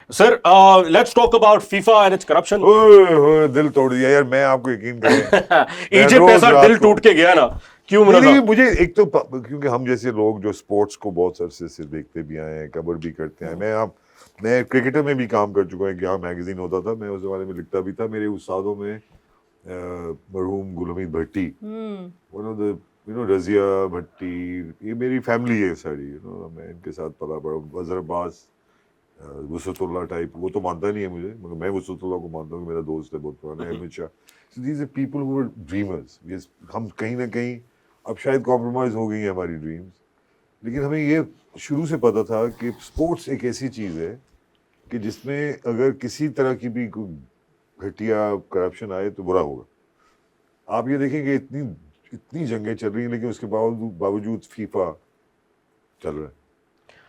Sir, let's talk about FIFA and its corruption. ओए दिल तोड़ दिया यार, मैं आपको यकीन करें इजिप्ट ऐसा दिल टूट के गया ना, क्यों नहीं, मुनज़्ज़म? मुझे एक तो क्योंकि हम जैसे लोग जो स्पोर्ट्स को बहुत अरसे से देखते भी आए हैं, कवर भी करते हैं, मैं क्रिकेटर में भी काम कर चुका हूँ, यहाँ मैगजीन होता था, मैं उस बारे में लिखता भी था। मेरे उस्तादों में मरहूम गुल हमीद भट्टी, वन ऑफ द रजिया भट्टी, ये मेरी फैमिली है सारी, मैं इनके साथ पला पड़ा। अजहर अब्बास, वसतुल्लाह टाइप, वो तो मानता नहीं है मुझे, मगर मैं वसतुल्लाह को मानता हूँ, मेरा दोस्त है बहुत पुराना, Ahmad Shah. So these are people who are dreamers. हम कहीं ना कहीं अब शायद कॉम्प्रोमाइज हो गई है हमारी ड्रीम्स, लेकिन हमें ये शुरू से पता था कि स्पोर्ट्स एक ऐसी चीज़ है कि जिसमें अगर किसी तरह की भी घटिया करप्शन आए तो बुरा होगा। आप ये देखेंगे इतनी जंगें चल रही हैं, लेकिन उसके बावजूद फीफा चल रहा है,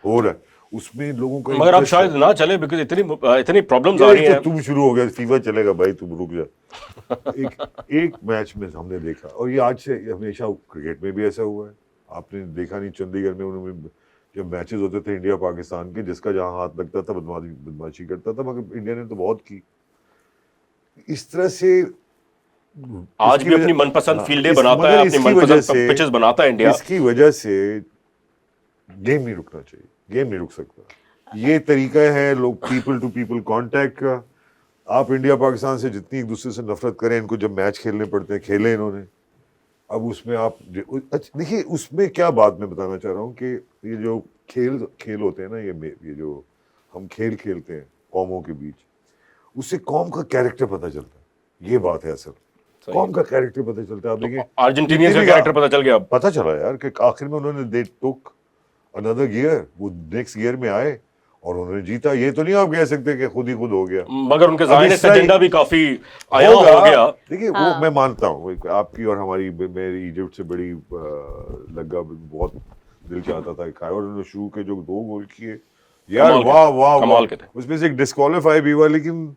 हो रहा है, उसमें लोगों का मगर अब शायद ना चले, बिकॉज इतनी प्रॉब्लम्स आ रही हैं। तुम शुरू हो गया, फीफा चलेगा भाई, तुम रुक जा। एक मैच में हमने देखा, और ये आज से हमेशा क्रिकेट में भी ऐसा हुआ है। आपने देखा नहीं, चंडीगढ़ में उन्होंने जब मैचेस होते थे इंडिया पाकिस्तान के, जिसका जहां हाथ लगता था बदमाशी करता था, मगर इंडिया ने तो बहुत की। इस तरह से आज भी अपनी मनपसंद फील्डें बनाता है, अपनी मनपसंद पिचेस बनाता है इंडिया। इसकी वजह से गेम नहीं रुकना चाहिए, गेम नहीं रुक सकता। ये तरीका है लोग पीपल टू पीपल कांटेक्ट का। आप इंडिया पाकिस्तान से जितनी एक दूसरे से नफरत करें, इनको जब मैच खेलने पड़ते हैं, खेले इन्होंने। अब उसमें आप देखिए, उसमें क्या बात मैं बताना चाह रहा हूँ कि ये जो खेल होते हैं ना, ये जो हम खेल खेलते हैं कौमों के बीच, उससे कौम का कैरेक्टर पता चलता है। ये बात है असल, कौम का कैरेक्टर पता चलता है। आप देखिए अर्जेंटीनियंस का कैरेक्टर पता चल गया, पता चला यार कि आखिर में उन्होंने दे टुक अनदर गियर, वो नेक्स्ट गियर में आए और उन्होंने जीता। ये तो नहीं आप कह सकते कि खुद ही खुद हो गया, मगर उनके ज़ाहिर एजेंडा भी काफी आया हो गया। देखिए वो मैं मानता हूँ, आपकी और हमारी, मेरी इजिप्ट से बड़ी लगा, बहुत दिल चाहता था खाए, और उन्होंने शुरू के जो 2 गोल किए यार, वाह वाह वाह, उसमें से एक डिस्क्वालीफाई भी हुआ, लेकिन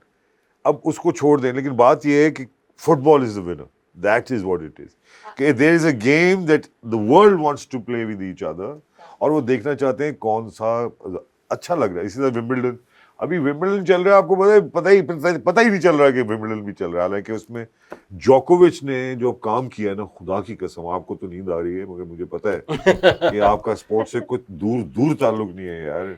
अब उसको छोड़ दें। लेकिन बात यह है कि football is the winner, that is what it is. There is a game that the world wants to play with each other, और वो देखना चाहते हैं कौन सा अच्छा लग रहा है। इसी तरह विंबलडन, अभी विंबलडन चल रहा है, आपको पता ही नहीं चल रहा कि विंबलडन भी चल रहा है। हालांकि उसमें जोकोविच ने जो काम किया है ना, खुदा की कसम, आपको तो नींद आ रही है, मगर मुझे पता है कि आपका स्पोर्ट्स से कुछ दूर ताल्लुक नहीं है यार।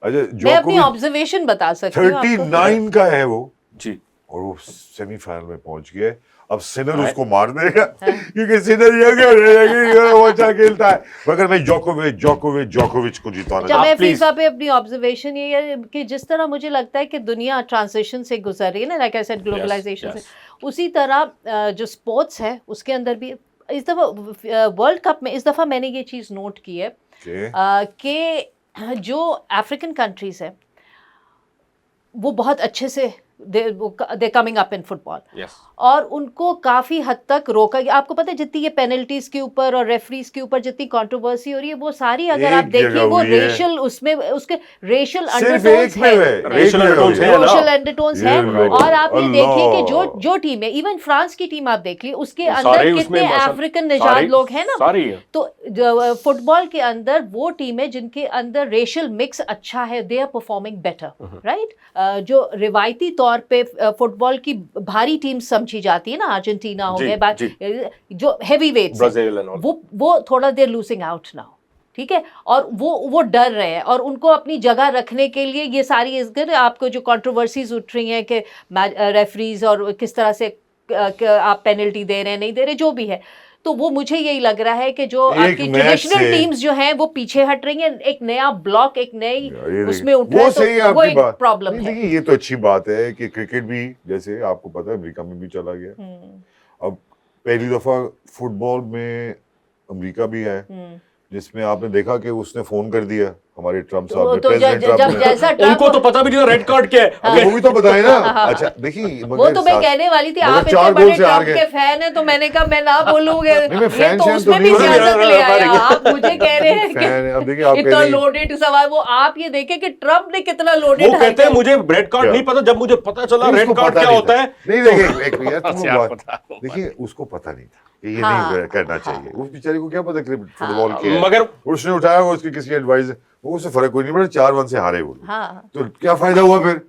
अच्छा, मैं अपनी ऑब्जर्वेशन बता सकती हूँ, 39 का है वो जी, और वो सेमीफाइनल में पहुंच गया है। अब सिनर उसको मार देगा, क्योंकि सिनर वो अच्छा खेलता है, मगर मैं जोकोविच को जिताना चाहता हूं। मैं फीफा पे अपनी ऑब्जर्वेशन ये है कि जिस तरह मुझे लगता है कि दुनिया ट्रांजिशन से गुजर रही है ना, लाइक आई सेड, ग्लोबलाइजेशन से, उसी तरह जो स्पोर्ट्स है उसके अंदर भी इस दफा वर्ल्ड कप में इस दफा मैंने ये चीज नोट की है कि जो अफ्रीकन कंट्रीज है वो बहुत अच्छे से they coming up in football, और उनको काफी हद तक रोका गया। आपको पता है जितनी ये पेनल्टीज के ऊपर और रेफरीज के ऊपर जितनी कंट्रोवर्सी हो रही है, वो सारी अगर आप देखिए वो रेशियल, उसमें उसके रेशियल अंडरटोन्स है। और आप ये देखिए कि जो टीम है, इवन फ्रांस की टीम आप देख लीजिए, उसके अंदर कितने अफ्रीकन निजात लोग हैं ना। तो फुटबॉल के अंदर वो टीम है जिनके अंदर रेशियल मिक्स अच्छा है, they are performing better, right. जो रिवायती तौर पे फुटबॉल की भारी टीम समझी जाती है ना, अर्जेंटीना हो गए, जो हेवी वेट्स, वो थोड़ा देर लूजिंग आउट नाउ, ठीक है। और वो डर रहे हैं, और उनको अपनी जगह रखने के लिए ये सारी आपको जो कंट्रोवर्सीज उठ रही हैं कि रेफरीज और किस तरह से आप पेनल्टी दे रहे हैं, नहीं दे रहे, जो भी है, तो वो मुझे यही लग रहा है कि जो आपकी ट्रेडिशनल टीम्स जो हैं वो पीछे हट रही हैं, एक नया ब्लॉक, एक नई उसमें उठ रहा है, तो वो एक प्रॉब्लम है। ये तो अच्छी बात है कि क्रिकेट भी, जैसे आपको पता है, अमेरिका में भी चला गया। अब पहली दफा फुटबॉल में अमेरिका भी है, जिसमें आपने देखा कि उसने फोन कर दिया हमारे ट्रम्प साहब ने, प्रेसिडेंट ट्रम्प ने, उनको तो पता भी नहीं था रेड कार्ड क्या है, वो भी तो बताए ना। अच्छा देखिए, वो तो मैं कहने वाली थी, आप इतने बड़े ट्रम्प के फैन हैं, तो मैंने कहा मैं ना बोलूंगा, ये तो उसमें भी इजाजत ले आया। आप मुझे कह रहे हैं कि इतना लोडेड सवाल, वो आप ये देखें कि ट्रम्प ने कितना लोडेड, वो कहते हैं मुझे रेड कार्ड नहीं पता, जब मुझे पता चला रेड कार्ड क्या होता है। नहीं देखिए, उसको पता नहीं था, कि ये हाँ, नहीं करना चाहिए। उस बेचारे को क्या पता फुटबॉल क्या है, मगर उसने उठाया होगा, उसकी किसी एडवाइस, वो उससे फर्क कोई नहीं पड़ा, 4-1 से हारे वो लोग। हाँ। तो क्या फायदा हुआ फिर?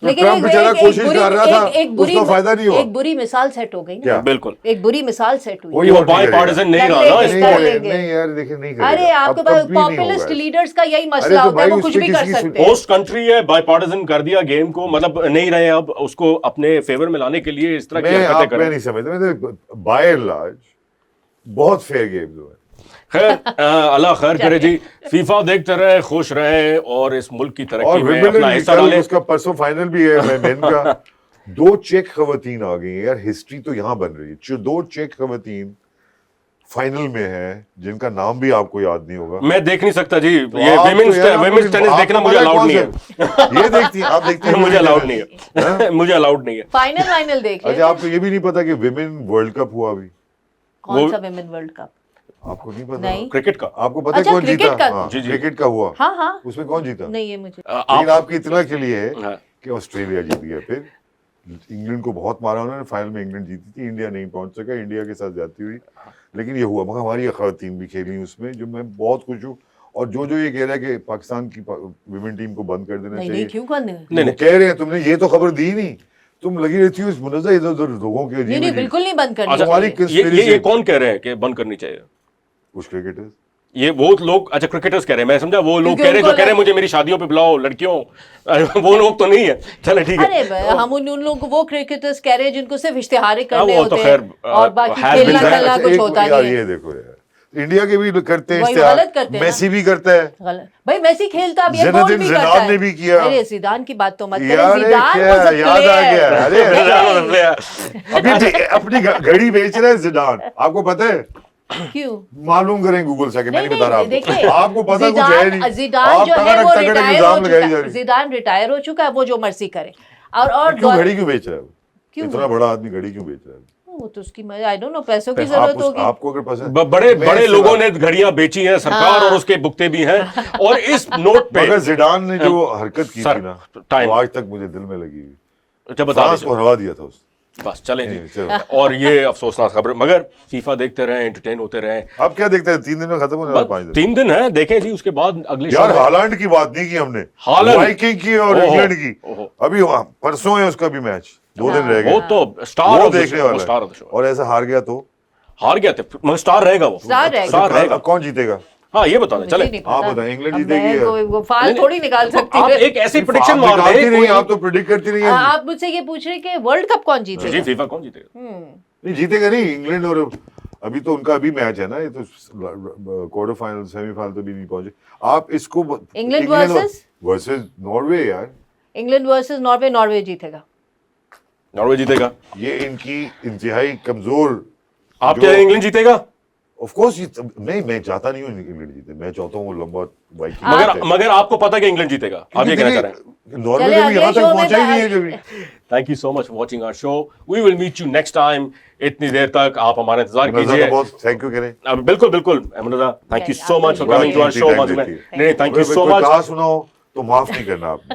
तो लेकिन ट्रम्प बेचारा कोशिश कर रहा था, उसका फायदा नहीं हुआ। एक बुरी मिसाल सेट हो गई ना। क्या? बिल्कुल एक बुरी मिसाल सेट हुई। कोई वो और नहीं बाय करेगा। पार्टिजन नहीं कर रहा ना लेंगे, इस कर पर। लेंगे। नहीं यार, देखिए नहीं करेगा। अरे आपके अब पास कभी नहीं होगा पॉपुलिस्ट ऐसा। लीडर्स का यही अरे मसला तो होता है, भाई वो कुछ उसपे भी कर किसी की सकते हैं। होस्ट कंट्री है, बाय पार्टिजन कर दिया गेम को, मतलब नहीं रहे अब उसको अपने फेवर में लाने के लिए इस तरह की हरकतें मैं करें। नहीं समझता, मैं बाय एंड लार्ज बहुत फेयर गेम जो है। खैर अल्लाह खैर करे जी, फीफा देखते रहे, खुश रहे और इस मुल्क की और तरक्की में विंबलडन अपना हिस्सा डाले। उसका परसों फाइनल भी है मेन का। 2 चेक खवातीन आ गई हैं यार, हिस्ट्री तो यहाँ बन रही है। 2 चेक खवातीन फाइनल में है जिनका नाम भी आपको याद नहीं होगा। मैं देख नहीं सकता जी, तो ये आप तो विमेंस यार, विमेंस टेनिस आपको देखना मुझे पता है अलाउड कौन नहीं है। से- ये देखती हैं आप, देखती हैं मुझे women अलाउड tennis? नहीं है, मुझे अलाउड नहीं है। फाइनल देख अच्छा, लेते। आपको ये भी नहीं पता कि विमेन वर्ल्ड कप हुआ अभी? कौन सा विमेन वर्ल्ड कप? आपको नहीं पता? नहीं। क्रिकेट का आपको पता है अच्छा, कौन क्रिकेट जीता? का? हाँ, जी, जी। क्रिकेट का हुआ। हाँ हाँ, उसमें कौन जीता? नहीं ये मुझे लेकिन आपकी इतना के लिए है हाँ। कि ऑस्ट्रेलिया जीत गया। फिर इंग्लैंड को बहुत मारा उन्होंने, फाइनल में इंग्लैंड जीती थी, इंडिया नहीं पहुंच सका, इंडिया के साथ जाती हुई। लेकिन ये हुआ, मगर हमारी खवातीन भी खेली उसमें, जो मैं बहुत खुश हूँ। और जो ये कह रहा है कि पाकिस्तान की विमेन टीम को बंद कर देना नहीं चाहिए, नहीं, क्यों करने? नहीं, वो कह रहे हैं, तुमने ये तो खबर दी नहीं, तुम लगी रहती हो इस मुनज़्ज़ा इधर उधर लोगों के नहीं नहीं, बिल्कुल नहीं बंद करनी अच्छा, तुम्हारी चाहिए। ये कौन कह रहे हैं कि बंद करनी चाहिए? कुछ क्रिकेटर्स। ये वो लोग, अच्छा क्रिकेटर्स कह रहे हैं, मैं समझा वो लोग क्योंकि कह रहे हैं जो उनको कह रहे हैं मुझे मेरी शादियों पे बुलाओ लड़कियों, वो लोग तो नहीं है। चले ठीक है। अरे हम उन लोगों को वो क्रिकेटर्स कह रहे हैं जिनको सिर्फ इश्तिहारे करने वो तो होते खैर, हैं और बाकी has खेलना been खेलना अच्छा, कुछ एक होता यार नहीं है। ये देखो यार, इंडिया के भी करते हैं वही इश्तिहार, गलत करते हैं ना। मेसी भी करता है। गलत भाई, मेसी खेलता अब ये गोल ज़िनेदिन भी ज़िदान करता है। ने भी किया। अरे जिदान की बात तो मत यार, करें, जिदान क्या was a याद आ player। गया? अरे नहीं, अभी अपनी घड़ी बेच रहे हैं जिदान, आपको पता है? क्यों? मालूम करें गूगल से, मैं नहीं बता रहा देखिए, आपको। आपको पता कुछ है नहीं। जिदान आप जो है तगड़क वो तगड़क रिटायर हो इल्जाम लगाई जा चुका है। रही। जिदान रिटायर हो चुका है, वो जो मर्जी करे। और क्यों घड़ी क्यों बेच रहा है? क्यों? इतना बड़ा आदमी घड़ी क्यों बेच रहा है? वो तो उसकी आई डोंट नो, पैसों की जरूरत होगी। आपको अगर पसंद, बड़े मैं बड़े इससे लोगों बात- ने घड़ियां बेची हैं सरकार, हाँ। और उसके भुगते भी हैं। और इस नोट पे मगर जिडान ने जो हरकत की सर, थी ना, टाइम। वो आज तक मुझे दिल में लगी हुई। जब बता फ्रांस दीजिए। को हरा दिया था उसने। बस चले जी। चलो। और ये अफसोसनाक खबर, मगर फीफा देखते रहे, एंटरटेन होते रहे। आप क्या देखते हैं? 3 दिन में खत्म होने वाला, 5 दिन। 3 दिन है, देखें जी, उसके बाद अगली यार शाम हालैंड की बात नहीं की हमने, हालैंड। वाइकिंग की और ओहो, इंग्लैंड की। ओहो। अभी परसों है उसका भी मैच, 2 दिन रह वो गए। तो स्टार वो ऑफ द देखने शो, वो वाला स्टार है। Of the show. और ऐसा हार गया तो हार गया थे, मगर स्टार रहेगा वो। स्टार रहेगा। स्टार रहेगा। कौन जीतेगा? हाँ ये बता दें, मुझे चले। नहीं पता। आप बताएं, इंग्लैंड अब जीतेगी मैं या- वो फाल थोड़ी निकाल सकती आप हूँ। एक ऐसी प्रेडिक्शन आप मार निकालती दें नहीं, कोई- आप तो प्रिडिक्ट करती नहीं है। आप मुझसे ये पूछ रहे हैं कि वर्ल्ड कप कौन जी जीतेगा? फीफा कौन जीतेगा? नहीं जीतेगा नहीं इंग्लैंड। और अभी तो उनका अभी मैच है ना, ये तो क्वार्टर फाइनल सेमीफाइनल तो भी नहीं पहुंचे। आप इसको इंग्लैंड वर्सेस नॉर्वे यार, इंग्लैंड वर्सेस नॉर्वे, नॉर्वे जीतेगा। नॉर्वे जीतेगा। ये इनकी इंतहाई कमजोर। आप क्या इंग्लैंड जीतेगा? ऑफ कोर्स मैं चाहता नहीं हूँ इंग्लैंड जीते, मैं चाहता हूँ वो लंबा वाइकिंग मगर मगर आपको पता है कि इंग्लैंड जीतेगा, आप ये कहना चाह रहे हैं? नॉर्वे चले, ने भी अगले यहाँ तक शो में पहुंचा ही नहीं है कभी। Thank you so much for watching our show. We will meet you next time. इतनी देर तक आप हमारा इंतजार कीजिए। बहुत थैंक यू करें। बिल्कुल बिल्कुल Amrita, thank you so much for coming to our show Time once देती अगेन। है। नहीं, थैंक यू अगर सो कोई मच। कहा सुनाओ तो माफ नहीं करना आपने।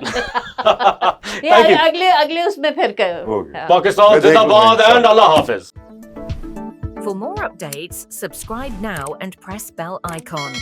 Thank you. अगले अगले उसमें फिर कर। Okay. हाँ। पाकिस्तान जिंदाबाद and Allah Hafiz. For more updates, subscribe now and press bell icon.